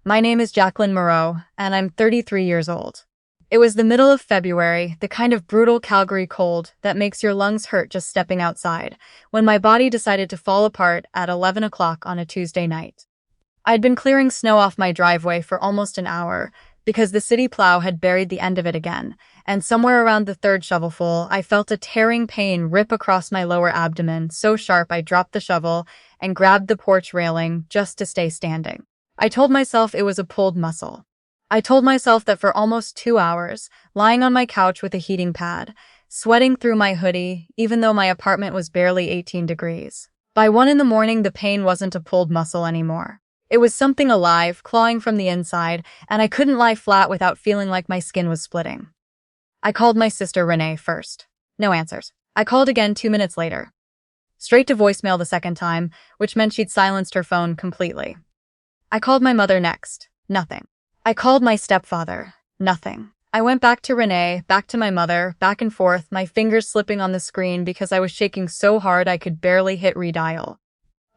My name is Jacqueline Moreau, and I'm 33 years old. It was the middle of February, the kind of brutal Calgary cold that makes your lungs hurt just stepping outside, when my body decided to fall apart at 11 o'clock on a Tuesday night. I'd been clearing snow off my driveway for almost an hour, because the city plow had buried the end of it again, and somewhere around the third shovelful, I felt a tearing pain rip across my lower abdomen so sharp I dropped the shovel and grabbed the porch railing just to stay standing. I told myself it was a pulled muscle. I told myself that for almost 2 hours, lying on my couch with a heating pad, sweating through my hoodie, even though my apartment was barely 18 degrees. By 1 in the morning, the pain wasn't a pulled muscle anymore. It was something alive, clawing from the inside, and I couldn't lie flat without feeling like my skin was splitting. I called my sister Renee first. No answers. I called again 2 minutes later. Straight to voicemail the second time, which meant she'd silenced her phone completely. I called my mother next. Nothing. I called my stepfather. Nothing. I went back to Renee, back to my mother, back and forth, my fingers slipping on the screen because I was shaking so hard I could barely hit redial.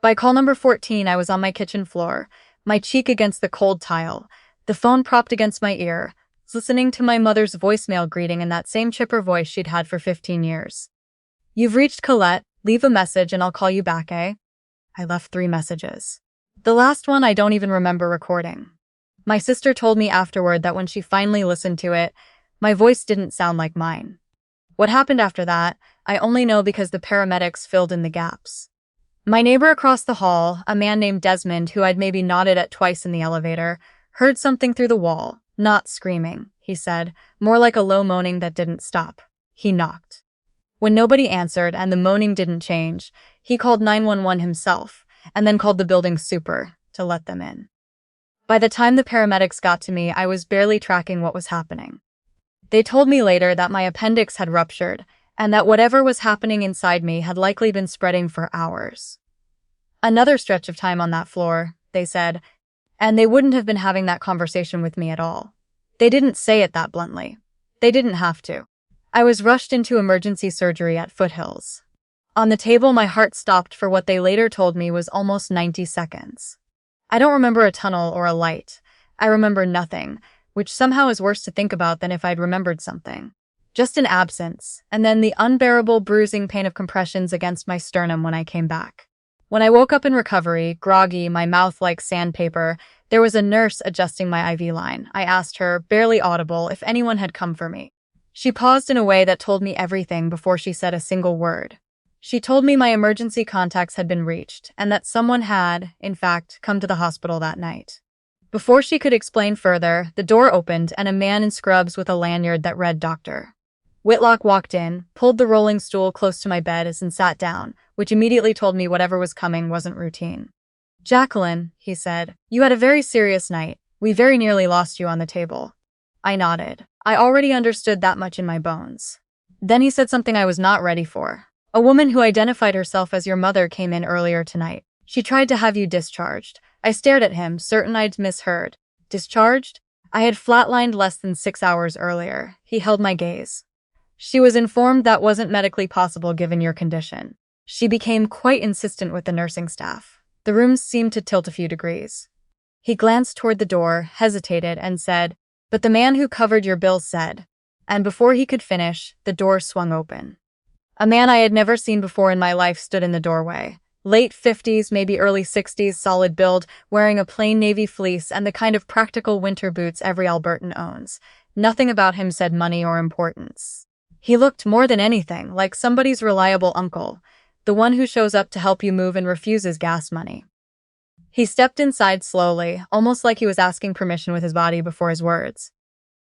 By call number 14, I was on my kitchen floor, my cheek against the cold tile, the phone propped against my ear, listening to my mother's voicemail greeting in that same chipper voice she'd had for 15 years. "You've reached Colette. Leave a message and I'll call you back, eh?" I left 3 messages. The last one I don't even remember recording. My sister told me afterward that when she finally listened to it, my voice didn't sound like mine. What happened after that, I only know because the paramedics filled in the gaps. My neighbor across the hall, a man named Desmond who I'd maybe nodded at twice in the elevator, heard something through the wall. Not screaming, he said, more like a low moaning that didn't stop. He knocked. When nobody answered and the moaning didn't change, he called 911 himself, and then called the building super to let them in. By the time the paramedics got to me, I was barely tracking what was happening. They told me later that my appendix had ruptured, and that whatever was happening inside me had likely been spreading for hours. Another stretch of time on that floor, they said, and they wouldn't have been having that conversation with me at all. They didn't say it that bluntly. They didn't have to. I was rushed into emergency surgery at Foothills. On the table, my heart stopped for what they later told me was almost 90 seconds. I don't remember a tunnel or a light. I remember nothing, which somehow is worse to think about than if I'd remembered something. Just an absence, and then the unbearable bruising pain of compressions against my sternum when I came back. When I woke up in recovery, groggy, my mouth like sandpaper, there was a nurse adjusting my IV line. I asked her, barely audible, if anyone had come for me. She paused in a way that told me everything before she said a single word. She told me my emergency contacts had been reached, and that someone had, in fact, come to the hospital that night. Before she could explain further, the door opened and a man in scrubs with a lanyard that read doctor. Whitlock walked in, pulled the rolling stool close to my bed and sat down, which immediately told me whatever was coming wasn't routine. "Jacqueline," he said, "you had a very serious night. We very nearly lost you on the table." I nodded. I already understood that much in my bones. Then he said something I was not ready for. "A woman who identified herself as your mother came in earlier tonight. She tried to have you discharged." I stared at him, certain I'd misheard. Discharged? I had flatlined less than 6 hours earlier. He held my gaze. "She was informed that wasn't medically possible given your condition." She became quite insistent with the nursing staff. The room seemed to tilt a few degrees. He glanced toward the door, hesitated, and said, "But the man who covered your bill said," and before he could finish, the door swung open. A man I had never seen before in my life stood in the doorway. Late 50s, maybe early 60s, solid build, wearing a plain navy fleece and the kind of practical winter boots every Albertan owns. Nothing about him said money or importance. He looked more than anything like somebody's reliable uncle, the one who shows up to help you move and refuses gas money. He stepped inside slowly, almost like he was asking permission with his body before his words.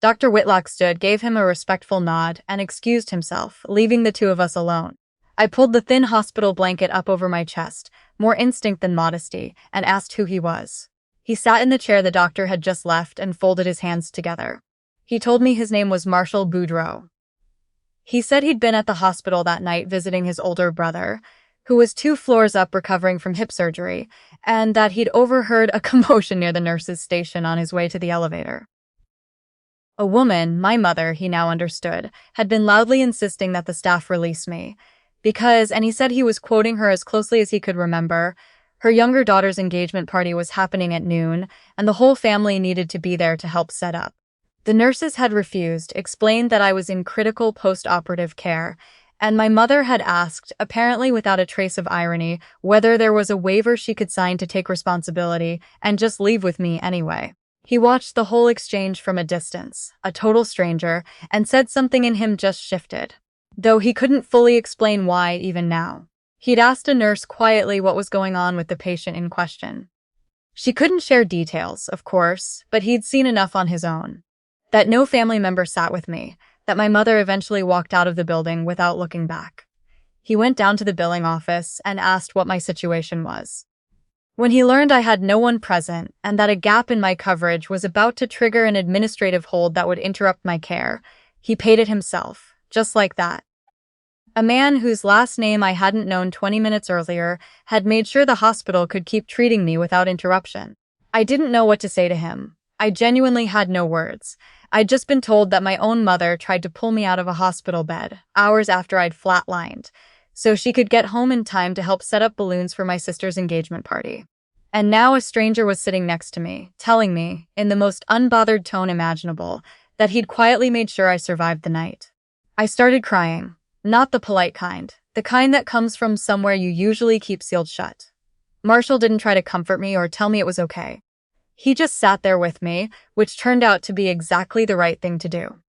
Dr. Whitlock stood, gave him a respectful nod, and excused himself, leaving the two of us alone. I pulled the thin hospital blanket up over my chest, more instinct than modesty, and asked who he was. He sat in the chair the doctor had just left and folded his hands together. He told me his name was Marshall Boudreau. He said he'd been at the hospital that night visiting his older brother, who was 2 floors up recovering from hip surgery, and that he'd overheard a commotion near the nurse's station on his way to the elevator. A woman, my mother, he now understood, had been loudly insisting that the staff release me, because, and he said he was quoting her as closely as he could remember, Her younger daughter's engagement party was happening at noon, and the whole family needed to be there to help set up. The nurses had refused, explained that I was in critical post-operative care, and my mother had asked, apparently without a trace of irony, whether there was a waiver she could sign to take responsibility and just leave with me anyway. He watched the whole exchange from a distance, a total stranger, and said something in him just shifted, though he couldn't fully explain why even now. He'd asked a nurse quietly what was going on with the patient in question. She couldn't share details, of course, but he'd seen enough on his own. That no family member sat with me, that my mother eventually walked out of the building without looking back. He went down to the billing office and asked what my situation was. When he learned I had no one present and that a gap in my coverage was about to trigger an administrative hold that would interrupt my care, he paid it himself, just like that. A man whose last name I hadn't known 20 minutes earlier had made sure the hospital could keep treating me without interruption. I didn't know what to say to him. I genuinely had no words. I'd just been told that my own mother tried to pull me out of a hospital bed, hours after I'd flatlined, so she could get home in time to help set up balloons for my sister's engagement party. And now a stranger was sitting next to me, telling me, in the most unbothered tone imaginable, that he'd quietly made sure I survived the night. I started crying. Not the polite kind, the kind that comes from somewhere you usually keep sealed shut. Marshall didn't try to comfort me or tell me it was okay. He just sat there with me, which turned out to be exactly the right thing to do.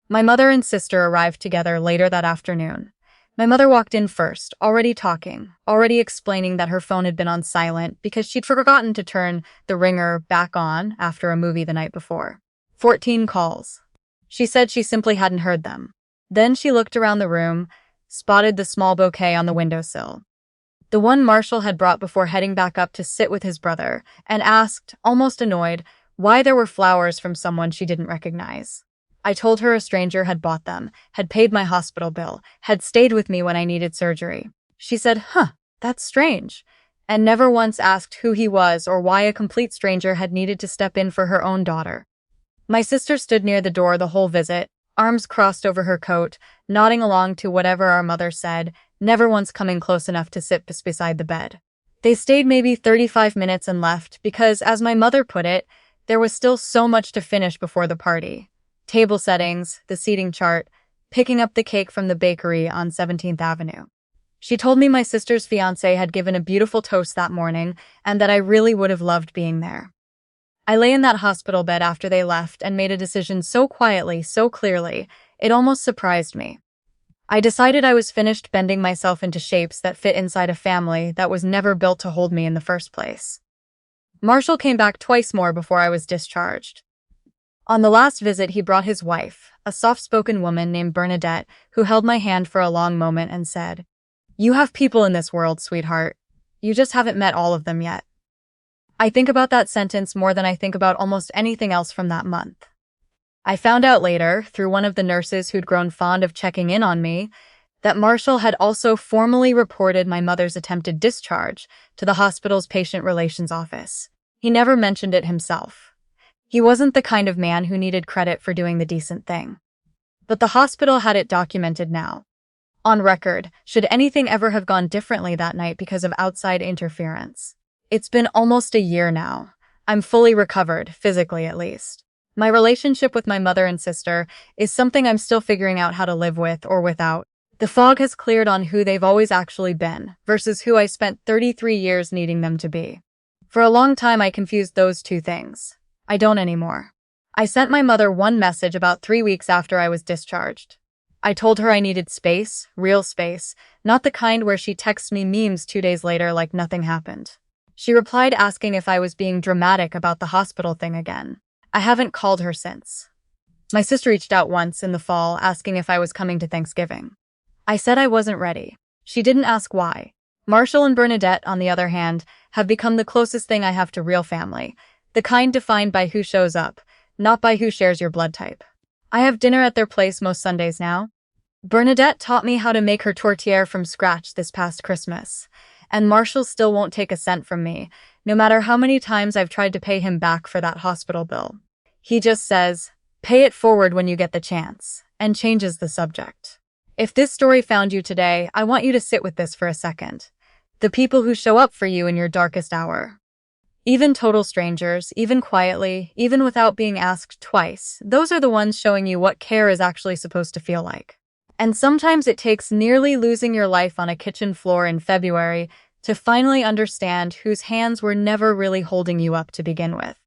My mother and sister arrived together later that afternoon. My mother walked in first, already talking, already explaining that her phone had been on silent because she'd forgotten to turn the ringer back on after a movie the night before. 14 calls. She said she simply hadn't heard them. Then she looked around the room, spotted the small bouquet on the windowsill, the one Marshall had brought before heading back up to sit with his brother, and asked, almost annoyed, why there were flowers from someone she didn't recognize. I told her a stranger had bought them, had paid my hospital bill, had stayed with me when I needed surgery. She said, that's strange, and never once asked who he was or why a complete stranger had needed to step in for her own daughter. My sister stood near the door the whole visit, arms crossed over her coat, nodding along to whatever our mother said, never once coming close enough to sit beside the bed. They stayed maybe 35 minutes and left because, as my mother put it, there was still so much to finish before the party. Table settings, the seating chart, picking up the cake from the bakery on 17th Avenue. She told me my sister's fiancé had given a beautiful toast that morning and that I really would have loved being there. I lay in that hospital bed after they left and made a decision so quietly, so clearly, it almost surprised me. I decided I was finished bending myself into shapes that fit inside a family that was never built to hold me in the first place. Marshall came back twice more before I was discharged. On the last visit, he brought his wife, a soft-spoken woman named Bernadette, who held my hand for a long moment and said, "You have people in this world, sweetheart. You just haven't met all of them yet." I think about that sentence more than I think about almost anything else from that month. I found out later, through one of the nurses who'd grown fond of checking in on me, that Marshall had also formally reported my mother's attempted discharge to the hospital's patient relations office. He never mentioned it himself. He wasn't the kind of man who needed credit for doing the decent thing. But the hospital had it documented now. On record, should anything ever have gone differently that night because of outside interference. It's been almost a year now. I'm fully recovered, physically at least. My relationship with my mother and sister is something I'm still figuring out how to live with or without. The fog has cleared on who they've always actually been versus who I spent 33 years needing them to be. For a long time, I confused those two things. I don't anymore. I sent my mother one message about 3 weeks after I was discharged. I told her I needed space, real space, not the kind where she texts me memes 2 days later like nothing happened. She replied asking if I was being dramatic about the hospital thing again. I haven't called her since. My sister reached out once in the fall asking if I was coming to Thanksgiving. I said I wasn't ready. She didn't ask why. Marshall and Bernadette, on the other hand, have become the closest thing I have to real family, the kind defined by who shows up, not by who shares your blood type. I have dinner at their place most Sundays now. Bernadette taught me how to make her tortilla from scratch this past Christmas, and Marshall still won't take a cent from me, no matter how many times I've tried to pay him back for that hospital bill. He just says, "Pay it forward when you get the chance," and changes the subject. If this story found you today, I want you to sit with this for a second. The people who show up for you in your darkest hour. Even total strangers, even quietly, even without being asked twice, those are the ones showing you what care is actually supposed to feel like. And sometimes it takes nearly losing your life on a kitchen floor in February to finally understand whose hands were never really holding you up to begin with.